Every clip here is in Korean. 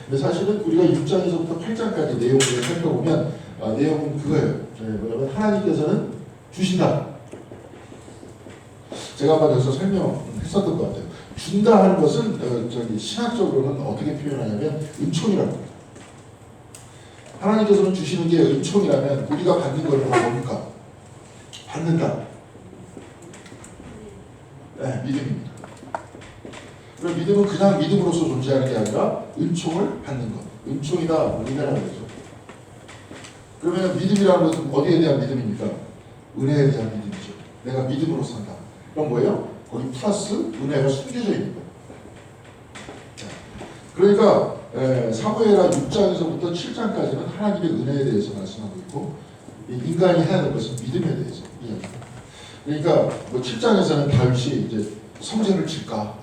근데 사실은 우리가 6장에서부터 8장까지 내용을 살펴보면 내용은 그거예요. 뭐냐면 하나님께서는 주신다. 제가 한번 여기서 설명했었던 것 같아요. 준다 하는 것은 신학적으로는 어떻게 표현하냐면 은총이라고 합니다. 하나님께서는 주시는 게 은총이라면 우리가 받는 걸 뭡니까? 받는다. 네, 믿음입니다. 그럼 믿음은 그냥 믿음으로서 존재하는 게 아니라 은총을 받는 것. 은총이다, 은혜라는 거죠. 그러면 믿음이라는 것은 어디에 대한 믿음입니까? 은혜에 대한 믿음이죠. 내가 믿음으로 산다. 그럼 뭐예요? 거기 플러스 은혜가 숨겨져 있는 거예요. 그러니까 사무엘하 6장에서부터 7장까지는 하나님의 은혜에 대해서 말씀하고 있고, 인간이 해야 될 것은 믿음에 대해서 이야기합니다. 그러니까 뭐 7장에서는 다윗이 이제 성전을 질까?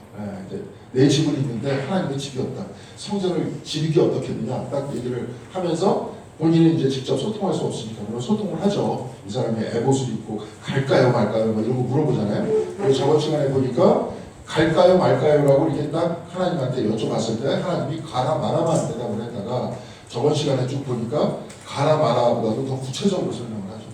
이제 내 집은 있는데 하나님의 집이 없다. 성전을 지는 게 어떻겠느냐? 딱 얘기를 하면서 본인은 이제 직접 소통할 수 없으니까 그럼 소통을 하죠. 이 사람이 에봇을 입고 갈까요 말까요? 뭐 이런 거 물어보잖아요. 그리고 저번 시간에 보니까 갈까요 말까요라고 이렇게 딱 하나님한테 여쭤봤을 때 하나님이 가라 마라만 대답을 했다가 저번 시간에 쭉 보니까 가라 마라보다도 더 구체적으로 설명을 하죠.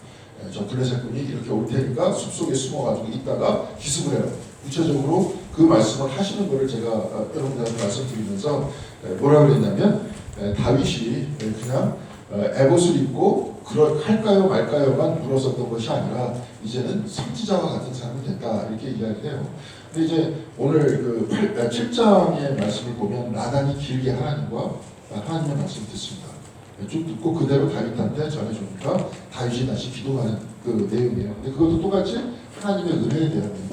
저 블레셋군이 이렇게 올 테니까 숲속에 숨어가지고 있다가 기습을 해요. 구체적으로 그 말씀을 하시는 것을 제가 여러분들한테 말씀드리면서 뭐라 그랬냐면 다윗이 그냥 에봇을 입고 할까요 말까요만 물었었던 것이 아니라 이제는 선지자와 같은 사람이 됐다 이렇게 이야기를 해요. 근데 이제 오늘 그 7장의 말씀을 보면 나단이 길게 하나님과 하나님의 말씀을 듣습니다. 쭉 듣고 그대로 다윗한테 전해주니까 다윗이 다시 기도하는 그 내용이에요. 근데 그것도 똑같이 하나님의 은혜에 대한 내용.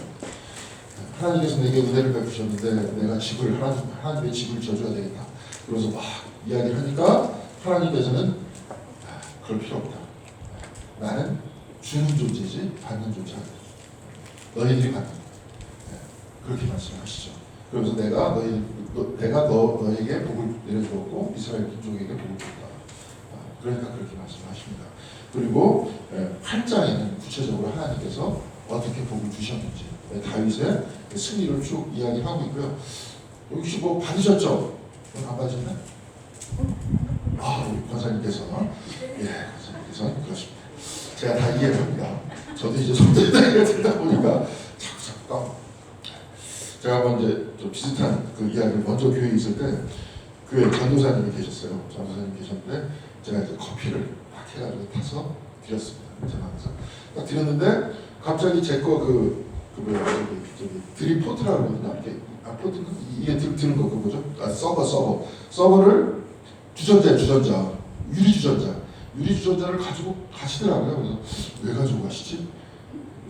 하나님께서 내게 은혜를 베푸셨는데 내가 하나님의 집을 지어줘야 되겠다. 그래서 막 이야기를 하니까 하나님께서는 그럴 필요 없다. 나는 주는 존재지 받는 존재 아니다. 너희들이 받는 거다. 그렇게 말씀하시죠. 그러면서 내가 너에게 복을 내려주었고 이스라엘 민족에게 복을 줬다. 그러니까 그렇게 말씀하십니다. 그리고 8장에는 구체적으로 하나님께서 어떻게 복을 주셨는지 다윗의 승리를 쭉 이야기하고 있고요. 혹시 뭐 받으셨죠? 안 받으셨나요? 우리 권사님께서 권사님께서 그렇습니다. 제가 다 이해합니다. 저도 이제 손들이 나이가 들다 보니까 자꾸 제가 한번 이제 좀 비슷한 그 이야기를 먼저 교회에 있을 때 교회 전도사님이 계셨어요. 전도사님 계셨는데 제가 이제 커피를 막 해가지고 타서 드렸습니다. 전화해서 딱 드렸는데 갑자기 제 거 드립포트라고 그러나 포트 이게 드는 거 그거죠? 서버를 주전자 유리주전자를 가지고 가시더라고요. 그래서 왜 가지고 가시지?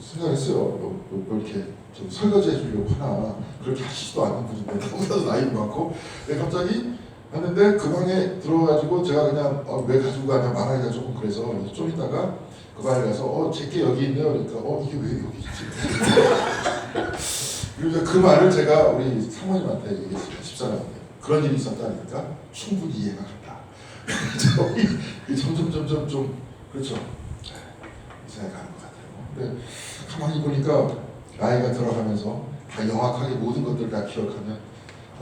생각했어요. 뭐 이렇게 좀 설거지 해주려고 하나 그렇게 하시지도 않는 분인데 너무나도 나이도 많고 갑자기 했는데 그 방에 들어가지고 제가 그냥 왜 가지고 가냐 말하기가 조금 그래서 좀 있다가 그 방에 가서 제게 여기 있네요. 그러니까 이게 왜 여기 있지? 그리고 그 말을 제가 우리 사모님한테 얘기했어요. 집사람한테. 그런 일이 있었다니까 충분히 이해가 간다. 점점 좀 그렇죠. 이상하게 가는 것 같아요. 근데 가만히 보니까 나이가 들어가면서 다 영악하게 모든 것들을 다 기억하면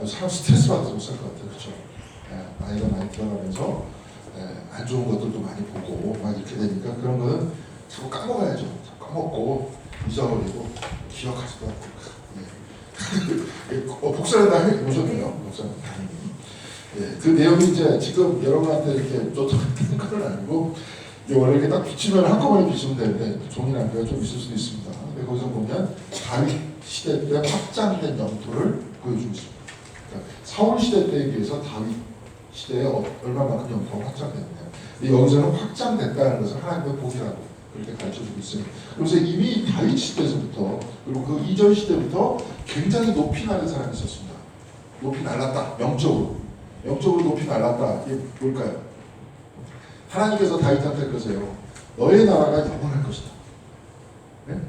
사람 스트레스 받아서 못 살 것 같아요. 그렇죠. 나이가 많이 들어가면서 안 좋은 것들도 많이 보고 막 이렇게 되니까 그런 거는 자꾸 까먹어야죠. 까먹고 잊어버리고 기억하지도 않고. 복사를 다 해보셨네요. 복사는 다행히. 그 내용이 이제 지금 여러분한테 이렇게 쫓아가는 건 아니고 원래 이렇게 딱 비치면 한꺼번에 비치면 되는데 종이 낭비가 좀 있을 수도 있습니다. 근데 거기서 보면 다윗 시대 때 확장된 영토를 보여주고 있습니다. 그러니까 사울 시대 때에 비해서 다윗 시대에 얼마만큼 영토가 확장됐느냐. 근데 여기서는 확장됐다는 것을 하나님의 복이라고 그렇게 가르쳐주고 있습니다. 그래서 이미 다윗 시대에서부터 그리고 그 이전 시대부터 굉장히 높이 나는 사람이 있었습니다. 높이 날랐다. 영적으로 높이 날랐다. 이게 뭘까요? 하나님께서 다윗한테 그러세요. 너의 나라가 영원할 것이다. 네?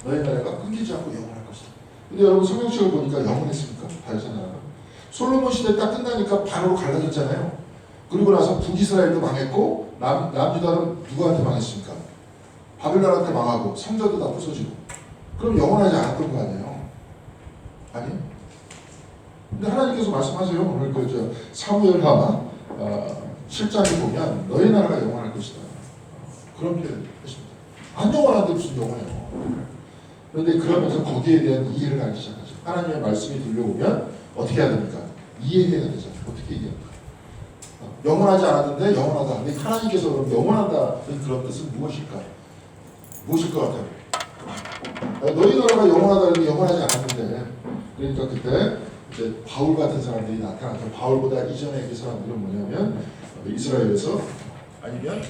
너의 나라가 끊기지 않고 영원할 것이다. 근데 여러분 성경책을 보니까 영원했습니까? 다윗의 나라가. 솔로몬 시대 딱 끝나니까 반으로 갈라졌잖아요. 그리고 나서 북이스라엘도 망했고 남유다는 누구한테 망했습니까? 바벨론한테 망하고 성전도 다 부서지고. 그럼 영원하지 않았던 거 아니에요? 아니요? 근데 하나님께서 말씀하세요. 오늘 사무엘하 7장에 보면 너희 나라가 영원할 것이다. 그런 표현을 하십니다. 안 영원한데 무슨 영원해요. 그런데 그러면서 거기에 대한 이해를 하기 시작하죠. 하나님의 말씀이 들려오면 어떻게 해야 됩니까? 이해해야 되죠. 어떻게 이해합니까? 영원하지 않았는데 영원하다. 근데 하나님께서 그럼 영원하다는 그런 뜻은 무엇일까? 무엇일 것 같아요? 너희 나라가 영원하다는 영원하지 않았는데, 그러니까 그때 이제 바울 같은 사람들이 나타나서, 바울보다 이전의 그 사람들은 뭐냐면 이스라엘에서, 아니면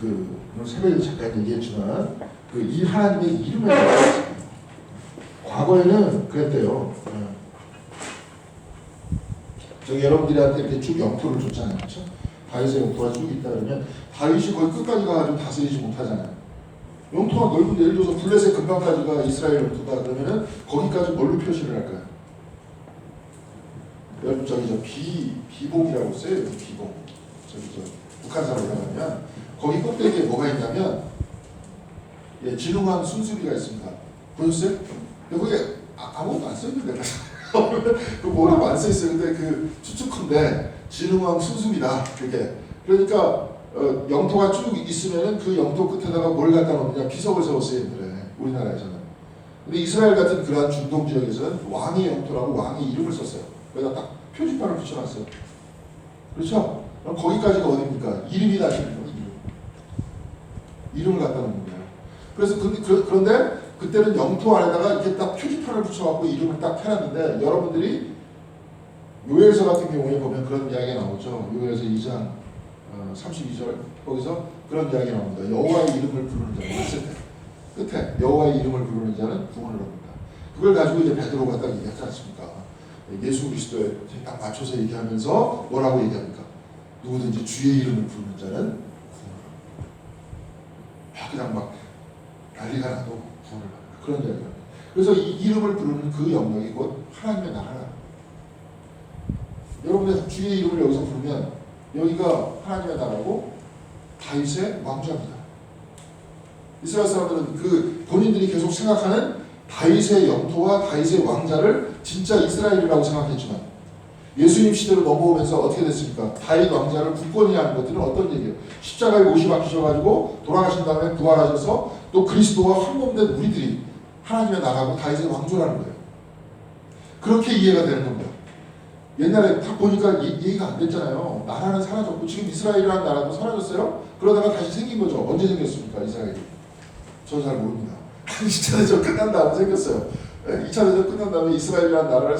오늘 새벽에 잠깐 얘기했지만 이 하나님의 이름을 과거에는 그랬대요. 저기 여러분들한테 이렇게 쭉 영토를 줬잖아요. 그렇죠? 다윗의 영토가 쭉 있다 그러면 다윗이 거의 끝까지 가가지고 다스리지 못하잖아요. 영토가 넓은데, 예를 들어서 블레셋 근방까지가 이스라엘 영토다 그러면은 거기까지 뭘로 표시를 할까요? 여러분 비봉이라고 써요. 비봉. 북한 사람이라고 하면 거기 꼭대기에 뭐가 있냐면 진흥왕 순수비가 있습니다. 보셨어요? 근데 거기에 아무것도 안 써있는데 그 뭐라고 안 써있어요. 근데 추측컨대 진흥왕 순수비다. 그게. 그러니까 영토가 쭉 있으면은 그 영토 끝에다가 뭘 갖다 놓느냐, 비석을 세웠어요. 옛날에 우리나라에서는. 근데 이스라엘 같은 그러한 중동 지역에서는 왕의 영토라고 왕의 이름을 썼어요. 거기다 딱 표지판을 붙여놨어요. 그렇죠? 그럼 거기까지가 어디입니까? 이름이 다시는 거예요. 이름을 갖다 놓는 거예요. 그래서 그런데 그때는 영토 안에다가 이렇게 딱 표지판을 붙여갖고 이름을 딱 해놨는데, 여러분들이 요엘서 같은 경우에 보면 그런 이야기가 나오죠. 요엘서 2장 32절 거기서 그런 이야기 나옵니다. 여호와의 이름을 부르는 자는 끝에 여호와의 이름을 부르는 자는 구원을 얻는다. 그걸 가지고 이제 베드로가 딱 얘기하지 않습니까? 예수 그리스도에 딱 맞춰서 얘기하면서 뭐라고 얘기합니까? 누구든지 주의 이름을 부르는 자는 구원을 얻는다. 그냥 막 난리가 나도 구원을 받는다. 그런 이야기입니다. 그래서 이 이름을 부르는 그 영역이 곧 하나님의 나라라. 여러분의 주의 이름을 여기서 부르면 여기가 하나님의 나라고 다윗의 왕좌입니다. 이스라엘 사람들은 본인들이 계속 생각하는 다윗의 영토와 다윗의 왕자를 진짜 이스라엘이라고 생각했지만, 예수님 시대로 넘어오면서 어떻게 됐습니까? 다윗 왕자를 굳건히 하는 것들은 어떤 얘기예요? 십자가에 못이 박히셔가지고 돌아가신 다음에 부활하셔서 또 그리스도와 한 몸 된 우리들이 하나님의 나라고 다윗의 왕조라는 거예요. 그렇게 이해가 되는 겁니다. 옛날에 딱 보니까 이해가 안 됐잖아요. 나라는 사라졌고 지금 이스라엘이라는 나라도 사라졌어요. 그러다가 다시 생긴 거죠. 언제 생겼습니까? 이스라엘이? 저 잘 모릅니다. 2차 대전 끝난 다음에 생겼어요. 2차 대전 끝난 다음에 이스라엘이라는 나라를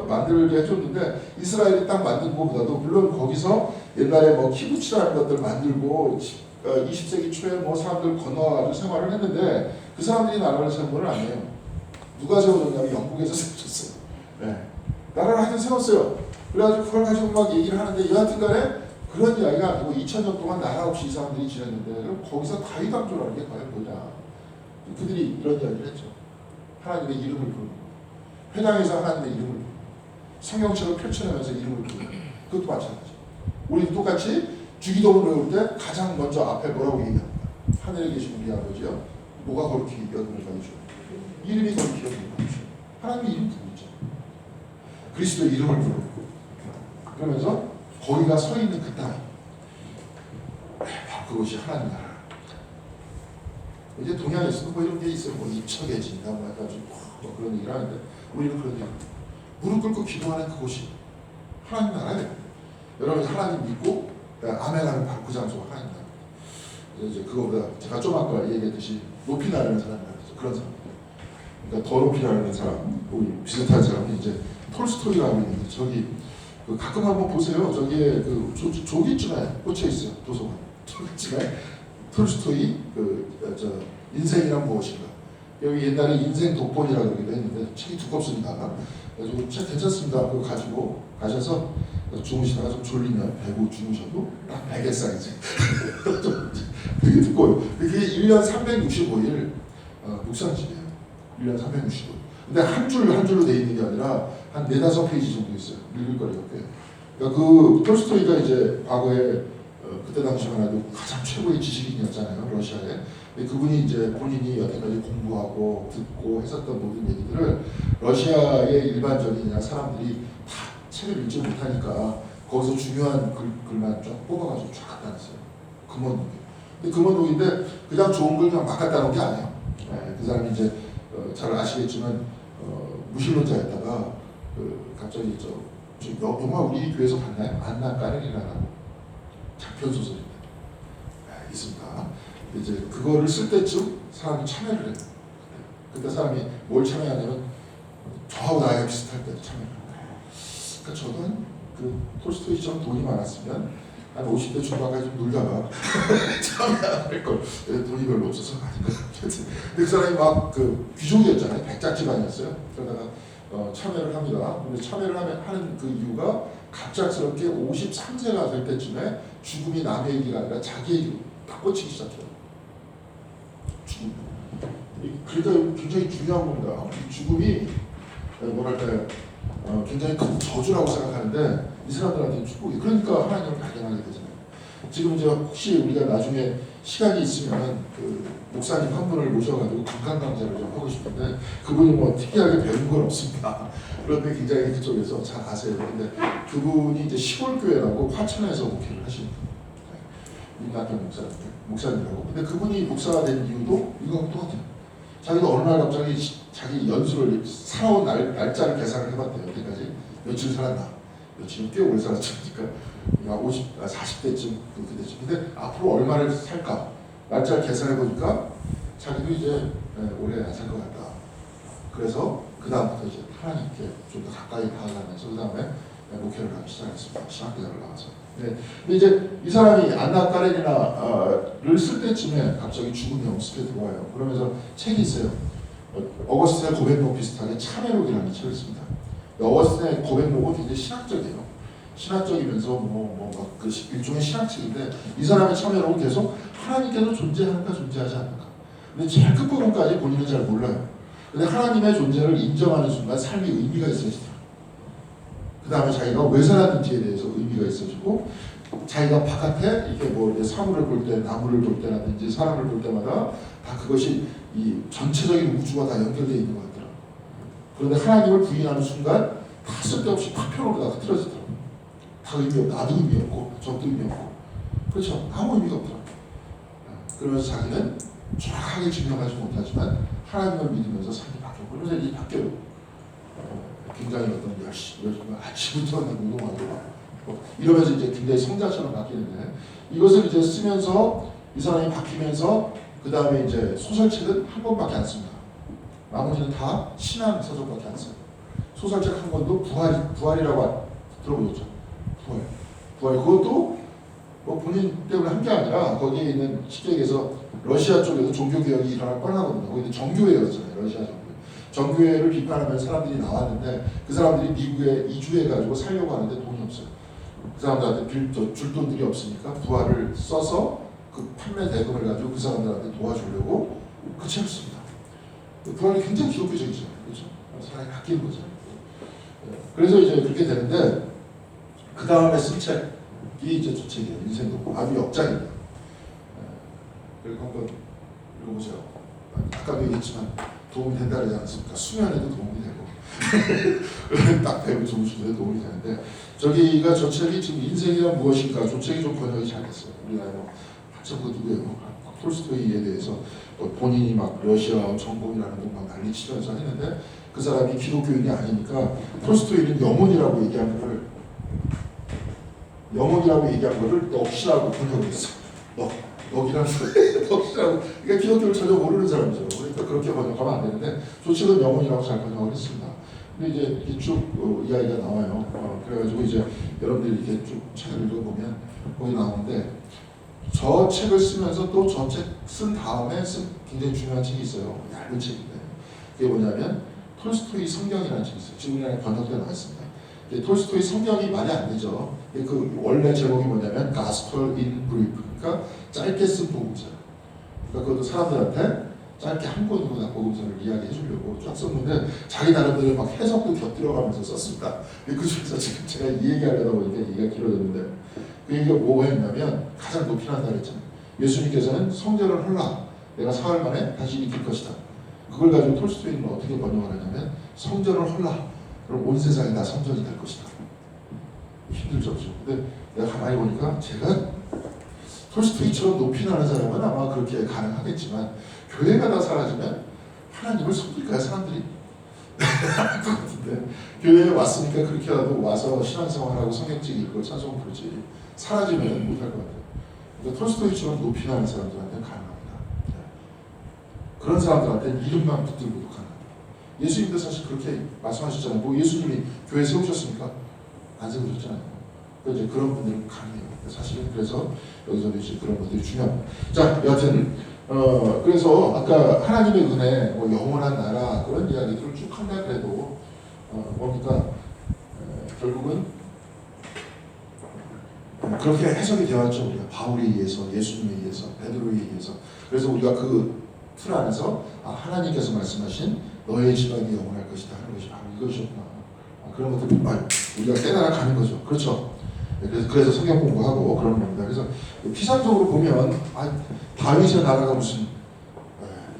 만들게 해줬는데, 이스라엘이 딱 만든 것보다도 물론 거기서 옛날에 뭐 키부츠라는 것들 만들고 20세기 초에 뭐 사람들 건너와가지고 생활을 했는데, 그 사람들이 나라를 세운 건 아니에요. 누가 세워줬냐면 영국에서 세워줬어요. 네. 나라를 하여튼 세웠어요. 그래가지고 그걸 가지고 막 얘기를 하는데, 여하튼 간에 그런 이야기가 아니고 2000년 동안 나라 없이 이 사람들이 지냈는데, 그럼 거기서 다윗 왕조라는 게 과연 뭐냐. 그들이 이런 이야기를 했죠. 하나님의 이름을 부르는 거. 회당에서 하나님의 이름을 부르는 거. 성경책을 펼쳐내면서 이름을 부르는 거. 그것도 마찬가지. 우리 똑같이 주기도문을 외울 때 가장 먼저 앞에 뭐라고 얘기합니까? 하늘에 계신 우리 아버지요. 뭐가 거룩히 여김을 받으시오. 이름이 거룩히 여김을 받으시오. 하나님의 이름 부르죠. 그리스도의 이름을 부르고, 그러면서 거기가 서 있는 그 땅, 바로 그것이 하나님 나라. 이제 동양에서도 뭐 이런 게 있어요. 뭐 입척해진다, 뭐 해가지고 뭐 그런 얘기를 하는데, 우리는 그런 얘기. 무릎 꿇고 기도하는 그곳이 하나님 나라예요. 여러분 하나님 믿고 아멘하는 그 장소가 하나님 나라. 이제 그거보다 제가 좀 아까 얘기했듯이 높이 나르는 사람이라고 했죠. 그런 사람. 그러니까 더 높이 나르는 사람, 우리 비슷한 사람이 이제 톨스토이라고 있는데, 저기 가끔 한번 보세요. 저기에 조기쯤에 꽂혀 있어요. 도서관 조기쯤에 톨스토이 인생이란 무엇인가. 여기 옛날에 인생 독본이라고 그러기도 했는데 책이 두껍습니다. 그래서 책 괜찮습니다. 그거 가지고 가셔서 주무시다가 좀 졸리면 배고 주무셔도 딱 베개 사이즈. 되게 두꺼워요. 그게 1년 365일 묵상집이에요. 1년 365일. 근데 한 줄로 돼 있는 게 아니라 한 4-5페이지 정도 있어요. 읽을 거리가 꽤. 그러니까 톨스토이가 이제 과거에 그때 당시만 해도 가장 최고의 지식인이었잖아요, 러시아에. 근데 그분이 이제 본인이 여태까지 공부하고 듣고 했었던 모든 얘기들을 러시아의 일반적인 그냥 사람들이 다 책을 읽지 못하니까 거기서 중요한 글만 쫙 뽑아가지고 쫙 갖다 놨어요. 금원독이. 근데 금원독인데 그냥 좋은 걸 그냥 막 갖다 놓은 게 아니에요. 그 사람이 이제 잘 아시겠지만 무신론자였다가 갑자기 영화 우리 교회에서 봤나요? 안나 까레리나라고 장편 소설입니다. 있습니다. 이제 그거를 쓸 때쯤 사람이 참여를 해요. 그때 사람이 뭘 참여하냐면 저하고 나이가 비슷할 때 참여를 해요. 그러니까 저도 그 톨스토이처럼 돈이 많았으면 한 50대 중반까지 좀 놀다가 참여할 걸. 돈이 별로 없어서 아닌가. 근데 그 사람이 막 그 귀족이었잖아요. 백작 집안이었어요. 그러다가 참여를 합니다. 근데 참여를 하는 그 이유가 갑작스럽게 53세가 될 때쯤에 죽음이 남의 얘기가 아니라 자기 얘기로 딱 꽂히기 시작해요. 죽음. 그러니까 굉장히 중요한 겁니다. 죽음이 뭐랄까요, 굉장히 큰 저주라고 생각하는데 이 사람들한테는 축복이. 그러니까 하나님을 발견하게 되잖아요. 지금 이제 혹시 우리가 나중에 시간이 있으면 그 목사님 한 분을 모셔가지고 건강 강좌를 좀 하고 싶은데 그분이 뭐 특이하게 배운 건 없습니다. 그런데 굉장히 그쪽에서 잘 아세요. 근데 그분이 이제 시골교회라고 화천에서 목회를 하시는 분이에요. 윤낙현 목사님이라고. 근데 그분이 목사가 된 이유도 이거하고 똑같아요. 자기도 어느 날 갑자기 자기 연수를 살아온 날짜를 계산을 해봤대요. 여태까지 며칠 살았나. 며칠 꽤 오래 살았으니까 40대쯤 그렇게 됐죠. 근데 앞으로 얼마를 살까 날짜를 계산해 보니까 자기도 이제 오래 안 살 것 같다. 그래서 그 다음부터 이제 하나님께 좀 더 가까이 다가가면서 그 다음에 목회를 하기 시작했습니다. 신학대학을 나와서. 네. 근데 이제 이 사람이 안나 까레니나를 쓸 때쯤에 갑자기 죽음이 엄습해 들어와요. 그러면서 책이 있어요. 어거스틴의 고백록 비슷하게 참회록이라는 책을 씁니다. 어거스틴의 고백록은 굉장히 신학적이에요. 신학적이면서 그 일종의 신학책인데 이 사람의 참여록은 계속 하나님께서 존재하는가 존재하지 않는가. 근데 제일 끝부분까지 본인은 잘 몰라요. 근데 하나님의 존재를 인정하는 순간 삶이 의미가 있어지더라고요. 그 다음에 자기가 왜 살았는지에 대해서 의미가 있어지고 자기가 바깥에 이렇게 뭐 사물을 볼 때, 나무를 볼 때라든지 사람을 볼 때마다 다 그것이 이 전체적인 우주와 다 연결되어 있는 것 같더라고요. 그런데 하나님을 부인하는 순간 다 쓸데없이 파편으로 다 흐트러지더라고요. 다 의미 없고, 나도 의미 없고, 저도 의미 없고. 그렇죠. 아무 의미가 없더라고요. 그러면서 자기는 정확하게 증명하지 못하지만 하나님을 믿으면서 삶이 바뀌고 그러면서 이제 바뀌어요. 굉장히 어떤 열심히 아침부터 운동하고 이러면서 이제 굉장히 성자처럼 바뀌는데 이것을 이제 쓰면서 이 사람이 바뀌면서 그 다음에 이제 소설책은 한 권밖에 안 씁니다. 나머지는 다 신앙 서적밖에 안 써요. 소설책 한 권도 부활이라고 들어보셨죠? 부활. 그것도 뭐 본인 때문에 한 게 아니라 거기에 있는 시댁에서 러시아 쪽에서 종교개혁이 일어날 뻔하거든요. 거기는 정교회였잖아요. 러시아 정교회를 비판하면 사람들이 나왔는데 그 사람들이 미국에 이주해가지고 살려고 하는데 돈이 없어요. 그 사람들한테 줄 돈들이 없으니까 부활을 써서 그 판매 대금을 가지고 그 사람들한테 도와주려고 그 책을 씁니다. 부활이 굉장히 기독교적이죠. 그렇죠? 사람이 바뀌는 거죠. 그래서 이제 그렇게 되는데 그 다음에 쓴 책이 이제 저 책이에요. 인생도 아주 역작입니다. 그리고 한번 읽어보세요. 아까도 얘기했지만 도움이 된다 그러지 않습니까? 수면에도 도움이 되고 딱 배고 주무시는데 도움이 되는데 저기가 저 책이 지금 인생이란 무엇인가 저 책이 좀 번역이 잘 됐어요. 우리나라 한참 그 누구예요? 톨스토이에 대해서 본인이 막 러시아 정복이라는 거 막 난리치면서 했는데 그 사람이 기독교인이 아니니까 톨스토이는 영혼이라고 얘기한 거를 넋이라고 번역을 했어. 넋이라는 넋이라고. 그러니까 기독교를 전혀 모르는 사람이죠. 그러니까 그렇게 번역하면 안 되는데 저 책은 영혼이라고 잘 번역을 했습니다. 근데 이제 이렇게 쭉 이야기가 나와요. 그래가지고 이제 여러분들이 이렇게 쭉 책을 읽어보면 거기 나오는데 저 책을 쓰면서 또 저 책 쓴 다음에 쓴 굉장히 중요한 책이 있어요. 얇은 책인데 그게 뭐냐면 톨스토이 성경이라는 책이 있어요. 지금 우리나라에 번역되어 나왔습니다. 톨스토이 성경이 말이 안 되죠. 그 원래 제목이 뭐냐면 Gospel in Brief. 그러니까 짧게 쓴 복음서. 그러니까 그것도 사람들한테 짧게 한 권으로 다 복음서를 이야기해 주려고 쫙 썼는데 자기 나름대로 막 해석도 곁들여가면서 썼습니다. 그 중에서 지금 제가 이 얘기하려다 보니까 얘기가 길어졌는데 그 얘기가 뭐였냐면 가장 높이 난다 그랬잖아요. 예수님께서는 성전을 헐라 내가 사흘 만에 다시 일으킬 것이다. 그걸 가지고 톨스토이는 어떻게 번역을 하냐면 성전을 헐라 그럼 온 세상이 다 성전이 될 것이다. 힘들죠. 그렇죠? 근데 내가 가만히 보니까 제가 톨스토이처럼 높이 나는 사람은 아마 그렇게 가능하겠지만 교회가 다 사라지면 하나님을 속일까요 사람들이? 할 것 같은데 교회에 왔으니까 그렇게라도 와서 신앙생활하고 성경책 읽고 찬송 부르지 사라지면 못할 것 같아요. 그러니까 톨스토이처럼 높이 나는 사람들한테는 가능합니다. 그런 사람들한테는 이름만 붙들고도 가능합니다. 예수님도 사실 그렇게 말씀하셨잖아요. 뭐 예수님이 교회 세우셨습니까? 안 세우셨잖아요. 이제 그런 분들은 가능해요. 사실은 그래서 여기서도 이제 그런 것들이 중요합니다. 자, 여하튼 그래서 아까 하나님의 은혜, 뭐 영원한 나라 그런 이야기들을 쭉 한다 그래도 뭡니까 결국은 그렇게 해석이 되었죠. 우리가 바울에 의해서, 예수님에 의해서, 베드로에 의해서. 그래서 우리가 그 틀 안에서 하나님께서 말씀하신 너의 집안이 영원할 것이다 하는 것이 바로 이것이었구나. 그런 것들을 우리가 깨달아가는 거죠. 그렇죠. 그래서 성경 공부하고 그런 겁니다. 그래서 피상적으로 보면 다윗의 나라가 무슨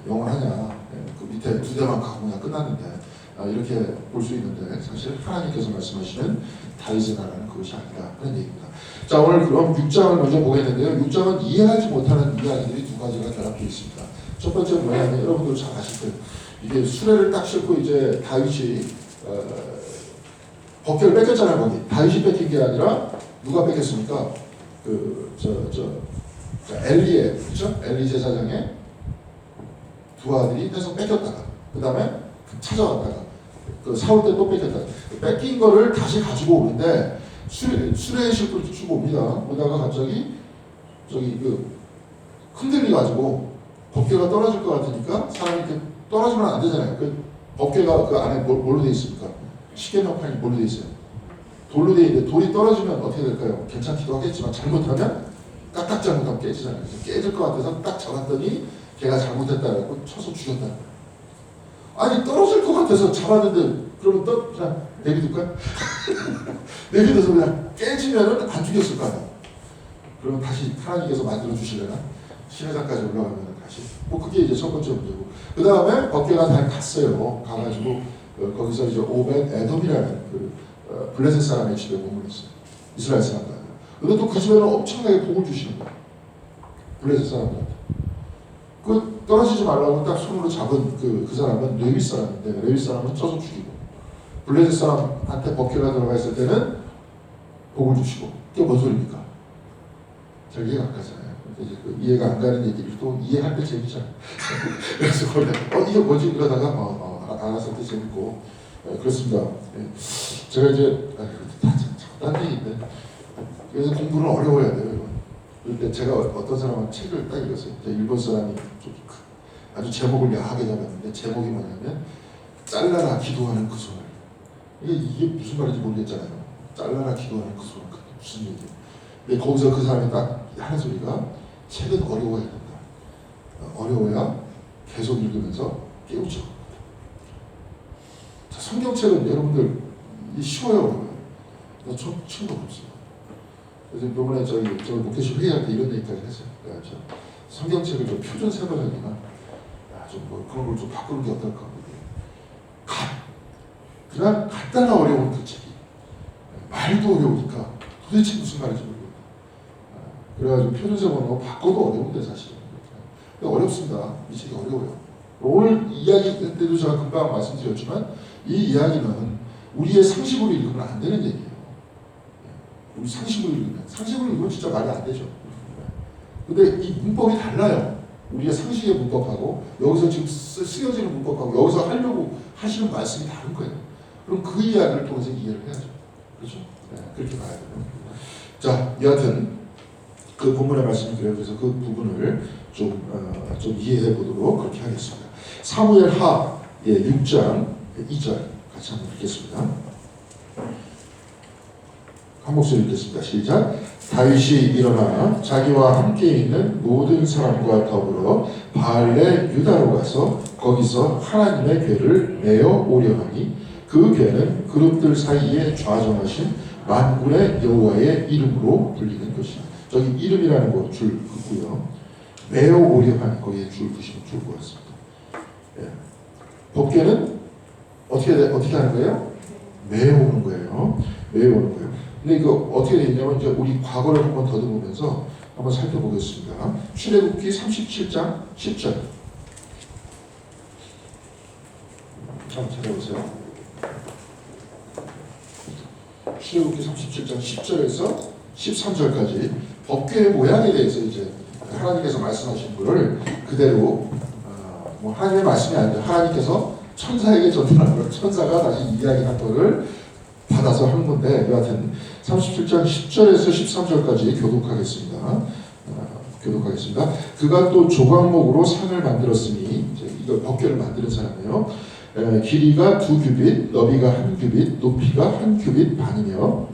영원하냐, 그 밑에 두 대만 가고 그냥 끝났는데 이렇게 볼 수 있는데 사실 하나님께서 말씀하시는 다윗의 나라는 그것이 아니다 그런 얘기입니다. 자, 오늘 그럼 6장을 먼저 보겠는데요. 6장은 이해하지 못하는 이야기들이 두 가지가 결합되어 있습니다. 첫 번째는 뭐냐면 여러분들 잘 아실 거예요. 이게 수레를 딱 싣고 이제 다윗이 법궤를 뺏겼잖아요. 거기 다윗이 뺏긴 게 아니라 누가 뺏겼습니까? 엘리의, 그렇죠? 엘리 제사장의 두 아들이 해서 뺏겼다가 그 다음에 찾아왔다가 그 사울 때 또 뺏겼다가 뺏긴 거를 다시 가지고 오는데 수레에 싣고 주고 옵니다. 오다가 갑자기 흔들리 가지고 법궤가 떨어질 것 같으니까 사람이 이렇게 떨어지면 안 되잖아요. 그 법궤가 그 안에 뭘로 돼 있습니까? 십계명판이 뭘로 돼 있어요? 돌로 돼 있는데 돌이 떨어지면 어떻게 될까요? 괜찮기도 하겠지만 잘못하면 까딱 잘못하면 깨지잖아요. 그래서 깨질 것 같아서 딱 잡았더니 걔가 잘못했다고 쳐서 죽였다. 아니 떨어질 것 같아서 잡았는데 그러면 그냥 내비둘까요? 내비둬서 그냥 깨지면은 안 죽였을 거 아니에요. 그러면 다시 하나님께서 만들어 주시려나? 신회장까지 올라가면 다시 그게 이제 첫 번째 문제고 그 다음에 법궤가 다 갔어요. 가가지고 거기서 이제 오벳 에돔이라는 블레셋 사람의 집에 머물렀어요. 이스라엘 사람들. 근데 또 그 집에는 엄청나게 복을 주시는 거예요. 블레셋 사람들한테. 그 떨어지지 말라고 딱 손으로 잡은 그 사람은 레위 사람인데 레위 사람은 쳐서 죽이고 블레셋 사람한테 법궤가 들어가 있을 때는 복을 주시고 그게 뭔 소리입니까? 잘 이해가 안 가잖아요. 이제 이해가 안 가는 얘기를 또 이해할 때 재밌잖아요. 그래서 원래 이게 뭐지 그러다가 알아서 또 재밌고 그렇습니다. 제가 이제 딴 얘기인데 그래서 공부는 어려워야 돼요. 그런데 제가 어떤 사람은 책을 딱 읽었어요. 일본 사람이 좀 아주 제목을 야하게 잡았는데 제목이 뭐냐면 잘라라 기도하는 그 손을 이게 무슨 말인지 모르겠잖아요. 잘라라 기도하는 그 손은 무슨 얘기예요? 근데 거기서 그 사람이 딱 하는 소리가 책은 어려워야 된다. 어려워야 계속 읽으면서 깨우쳐. 성경책은 여러분들 쉬워요, 어려워요? 나 처음 없어요. 그래서 이번에 저희 목회실 회의할 때 이런 얘기까지 했어요. 그래서 성경책을 좀 표준 세번역이나 좀 그런 걸 좀 바꾸는 게 어떨까? 그냥 간단한 어려운 그 책이 말도 어려우니까 도대체 무슨 말인지 모르겠다. 그래가지고 표준 세번역 바꿔도 어려운데 사실은 어렵습니다. 이 책이 어려워요. 오늘 이야기 때도 제가 금방 말씀드렸지만 이 이야기는 우리의 상식으로 읽으면 안 되는 얘기예요. 우리 상식으로 읽으면 진짜 말이 안 되죠. 근데 이 문법이 달라요. 우리의 상식의 문법하고 여기서 지금 쓰여지는 문법하고 여기서 하려고 하시는 말씀이 다른 거예요. 그럼 그 이야기를 통해서 이해를 해야죠. 그렇죠? 네, 그렇게 봐야 돼요. 자, 여하튼 그 본문의 말씀을 드려요. 그래서 그 부분을 좀 이해해 보도록 그렇게 하겠습니다. 사무엘 하 6장 2절 같이 한번 읽겠습니다. 한 목소리 읽겠습니다. 시작. 다윗이 일어나 자기와 함께 있는 모든 사람과 더불어 바알레 유다로 가서 거기서 하나님의 궤를 메어 오려하니 그 괴는 그룹들 사이에 좌정하신 만군의 여호와의 이름으로 불리는 것이다. 저기 이름이라는 거 줄 긋고요. 매우 오려한 거기에 줄 긋으시면 좋을 것 같습니다. 예. 법궤는 어떻게 하는 거예요? 매우는 거예요. 매우는 거예요. 근데 이거 어떻게 되어 있냐면 이제 우리 과거를 한번 더듬으면서 한번 살펴보겠습니다. 출애굽기 37장 10절. 한번 찾아보세요. 출애굽기 37장 10절에서 13절까지 법궤의 모양에 대해서 이제 하나님께서 말씀하신 거를 그대로 뭐 하나님의 말씀이 아니라 하나님께서 천사에게 전달한 걸 천사가 다시 이야기한 거를 받아서 한 건데 여하튼 37장 10절에서 13절까지 교독하겠습니다. 교독하겠습니다. 그가 또 조각목으로 상을 만들었으니 이거 법궤를 만드는 사람이에요. 길이가 2규빗, 너비가 1규빗, 높이가 1규빗 반이며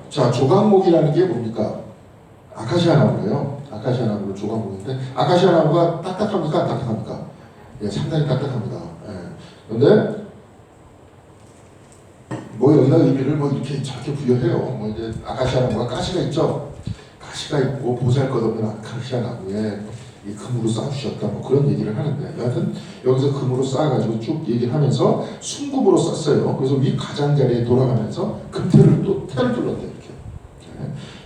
자, 조각목이라는 게 뭡니까? 아카시아 나무예요. 아카시아 나무로 조각목인데 아카시아 나무가 딱딱합니까? 안 딱딱합니까? 예, 상당히 딱딱합니다. 예. 그런데 뭐 여기다 의미를 뭐 이렇게 저렇게 부여해요. 뭐 이제 아카시아 나무가 가시가 있죠. 가시가 있고 보잘것없는 아카시아 나무에 이 금으로 쌓아주셨다 뭐 그런 얘기를 하는데 여하튼 여기서 금으로 쌓아가지고 쭉 얘기하면서 순금으로 쌓았어요. 그래서 위 가장자리에 돌아가면서 금태를 또 태를 둘렀대요. 이렇게.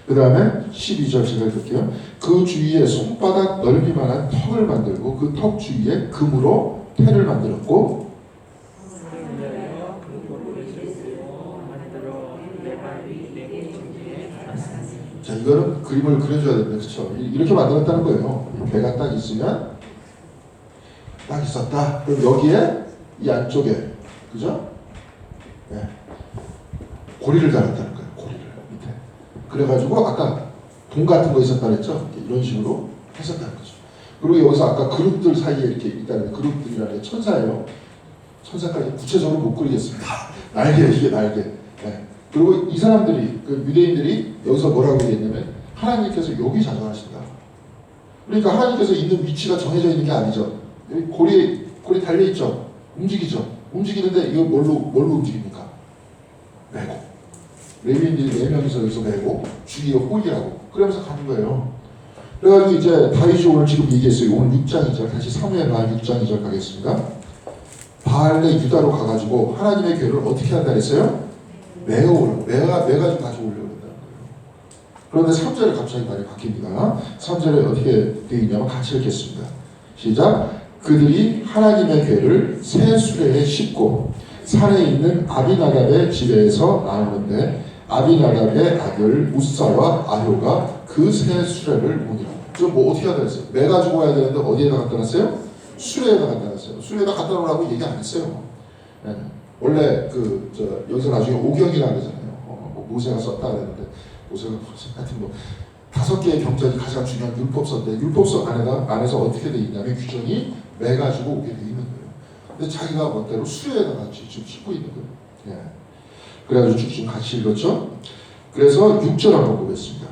그 다음에 12절 제가 읽을게요. 그 주위에 손바닥 넓이만한 턱을 만들고 그 턱 주위에 금으로 태를 만들었고 자, 이거는 그림을 그려줘야 됩니다. 그렇죠? 이렇게 만들었다는 거예요. 배가 딱 있으면 딱 있었다. 그럼 여기에 이 안쪽에 그죠? 네. 고리를 달았다는 거예요. 고리를 밑에. 그래가지고 아까 돈 같은 거 있었다 그랬죠? 이런 식으로 했었다는 거죠. 그리고 여기서 아까 그룹들 사이에 이렇게 있다는 그룹들이라는 게 천사예요. 천사까지 구체적으로 못 그리겠습니다. 날개 이게 날개. 네. 그리고 이 사람들이 그 유대인들이 여기서 뭐라고 얘기했냐면 하나님께서 여기 자정하신다. 그러니까 하나님께서 있는 위치가 정해져 있는 게 아니죠. 여기 고리 달려 있죠. 움직이죠. 움직이는데 이거 뭘로 움직입니까? 메고. 레위인들이 4명이서 여기서 메고 주위에 호위하고 그러면서 가는 거예요. 그래가지고 이제 다윗이 오늘 지금 얘기했어요. 오늘 6장 2절 다시 사무엘하 6장 2절 가겠습니다. 바알레 유다로 가가지고 하나님의 궤를 어떻게 한다 그랬어요? 매가지고 다시 올려온다는 거예요. 그런데 3절에 갑자기 말이 바뀝니다. 3절에 어떻게 되어 있냐면 같이 읽겠습니다. 시작. 그들이 하나님의 궤를 새 수레에 싣고 산에 있는 아비나답의 집에서 나오는데 아비나답의 아들 우사와 아효가 그 새 수레를 모니라. 좀 뭐 어떻게 하다 했어요? 매가지고 와야 되는데 어디에다 갖다 놨어요? 수레에다 갖다 놨어요. 수레에다 갖다 놓으라고 얘기 안 했어요. 네. 원래 여기서 나중에 오경이라고 그러잖아요. 모세가 썼다 그랬는데 모세가 하여튼 뭐 5개의 경전이 가장 중요한 율법서인데 율법서 안에서 어떻게 돼 있냐면 규정이 매가지고 오게 돼 있는 거예요. 근데 자기가 멋대로 수레에다가 지금 싣고 있는 거예요. 예. 그래가지고 쭉쭉 같이 읽었죠. 그래서 6절 한번 보겠습니다.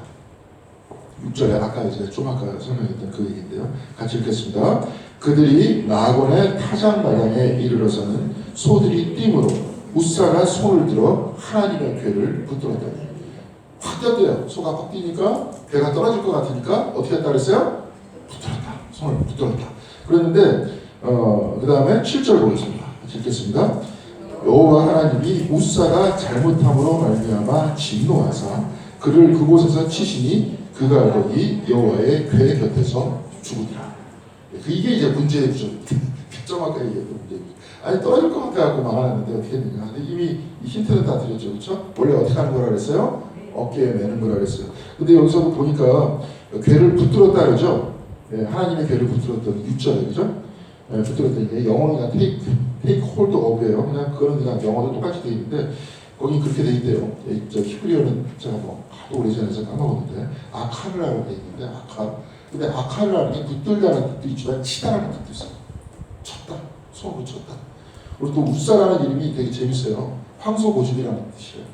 6절에 아까 이제 좀 아까 설명했던 그 얘기인데요. 같이 읽겠습니다. 그들이 나곤의 타작마당에 이르러서는 소들이 띠므로 우사가 손을 들어 하나님의 궤를 붙들었다. 확 뛰었대요. 소가 확 뛰니까 궤가 떨어질 것 같으니까 어떻게 했다 그랬어요? 붙들었다. 손을 붙들었다. 그랬는데 그 다음에 7절 보겠습니다. 같이 읽겠습니다. 여호와 하나님이 우사가 잘못함으로 말미암아 진노하사 그를 그곳에서 치시니 그가 거기 여호와의 궤 곁에서 죽으리라. 이게 이제 문제의 구조입니다. 정확하게 얘기했던 문제입니다. 아니 떨어질 것 같아갖고 막아놨는데 어떻게 했느냐. 근데 이미 이 힌트는 다 드렸죠. 그렇죠? 원래 어떻게 하는 거라 그랬어요? 어깨에 매는 거라 그랬어요. 근데 여기서도 보니까 궤를 붙들었다 그러죠? 예, 하나님의 궤를 붙들었던 6절에 그죠? 예, 붙들었던 게 영어가 take hold of예요. 그거는 영어도 똑같이 돼 있는데 거기 그렇게 돼 있대요. 저 히브리어는 제가 뭐 하도 오래전에 까먹었는데 아카르라고 돼 있는데 아카르. 근데 아카르라는 게 붙들다는 뜻도 있지만 치다라는 뜻도 있어요. 쳤다. 손으로 쳤다. 그리고 또 우사라는 이름이 되게 재밌어요. 황소고집이라는 뜻이에요.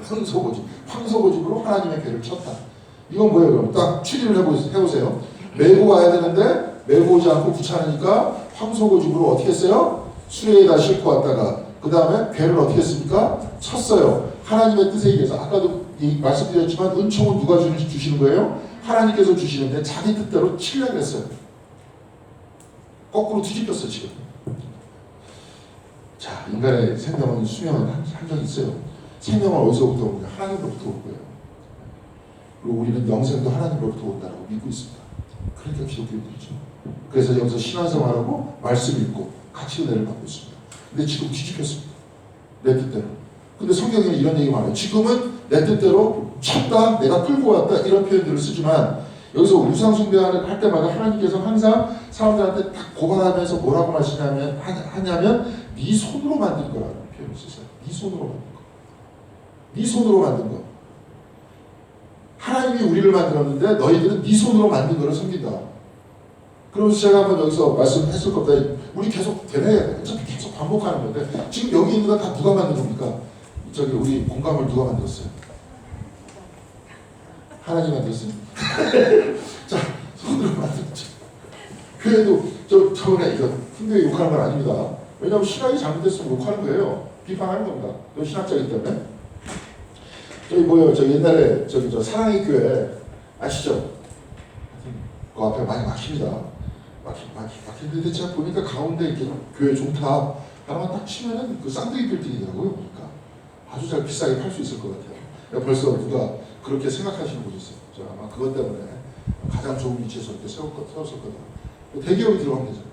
황소고집. 황소고집으로 하나님의 궤를 쳤다. 이건 뭐예요? 그럼 딱 추리를 해보세요. 메고 와야 되는데 메보지 않고 귀찮으니까 황소고집으로 어떻게 했어요? 수레에다 싣고 왔다가 그 다음에 괴를 어떻게 했습니까? 쳤어요. 하나님의 뜻에 의해서 아까도 말씀드렸지만 은총은 누가 주시는 거예요? 하나님께서 주시는데 자기 뜻대로 치려고 했어요. 거꾸로 뒤집혔어 지금. 자, 인간의 생명은 수명은 한정이 있어요. 생명은 어디서부터 오냐? 하나님으로부터 올 거예요. 그리고 우리는 영생도 하나님으로부터 온다고 믿고 있습니다. 그러니까 기독교인들이죠. 그래서 여기서 신앙생활하고 말씀 읽고 같이 은혜를 받고 있습니다. 근데 지금 뒤집혔습니다. 내 뜻대로. 근데 성경에는 이런 얘기 많아요. 지금은 내 뜻대로 쳤다, 내가 끌고 왔다 이런 표현들을 쓰지만 여기서 우상 숭배를 할 때마다 하나님께서 항상 사람들한테 딱 고발하면서 뭐라고 하냐면 네 손으로 만든 거라는 표현을 쓰세요. 네 손으로 만든 거. 네 손으로 만든 거. 하나님이 우리를 만들었는데 너희들은 네 손으로 만든 거를 섬긴다. 그러면서 제가 한번 여기서 말씀했을 겁니다. 우리 계속 되뇌야 돼. 어차피 계속 반복하는 건데 지금 여기 있는 거 다 누가 만든 겁니까? 저기 우리 공감을 누가 만들었어요? 하나님 만들었어요. 자, 손으로 만들었죠. 교회도 저번에 이거 훈계 욕하는 건 아닙니다. 왜냐하면 신학이 잘못됐으면 욕하는 거예요. 비판하는 겁니다. 너 신학자이기 때문에. 저기 뭐요? 저 옛날에 저 사랑의 교회 아시죠? 그 앞에 많이 막힙니다. 막히는데 제가 보니까 가운데 이렇게 교회 종탑 하나만 딱 치면은 그 쌍둥이 빌딩이더라고요. 보니까 아주 잘 비싸게 팔 수 있을 것 같아요. 그러니까 벌써 누가 그렇게 생각하시는 분이 있어요. 저 아마 그것 때문에 가장 좋은 위치에서 이렇게 세웠을 거다. 대기업이 들어가면 되잖아요.